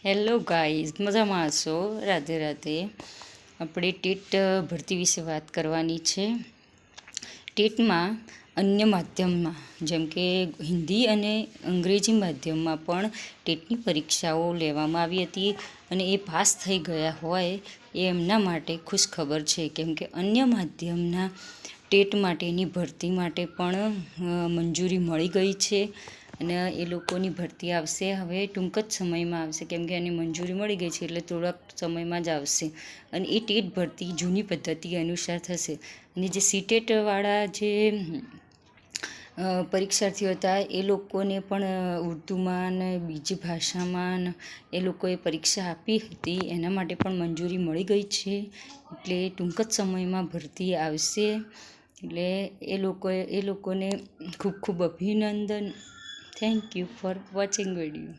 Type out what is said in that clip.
Hello guys, મજામાં હશો? રાધે રાધે. આપણે ટેટ ભરતી વિશે વાત કરવાની છે. ટેટમાં અન્ય માધ્યમમાં જેમ કે હિન્દી અને અંગ્રેજી માધ્યમમાં પણ ટેટની પરીક્ષાઓ લેવામાં આવી હતી અને એ પાસ થઈ ગયા હોય એ એમના માટે ખુશખબર છે, કેમ કે અન્ય માધ્યમના ટેટ માટેની ભરતી માટે પણ મંજૂરી મળી ગઈ છે અને એ લોકોની ભરતી આવશે હવે ટૂંક જ સમયમાં આવશે, કેમ કે એની મંજૂરી મળી ગઈ છે એટલે થોડાક સમયમાં જ આવશે. અને એ ટેટ ભરતી જૂની પદ્ધતિ અનુસાર થશે. અને જે સીટેટવાળા જે પરીક્ષાર્થીઓ હતા એ લોકોને પણ ઉર્દુમાં ને બીજી ભાષામાં એ લોકોએ પરીક્ષા આપી હતી, એના માટે પણ મંજૂરી મળી ગઈ છે એટલે ટૂંક જ સમયમાં ભરતી આવશે. એટલે એ લોકોને ખૂબ ખૂબ અભિનંદન. Thank you for watching video.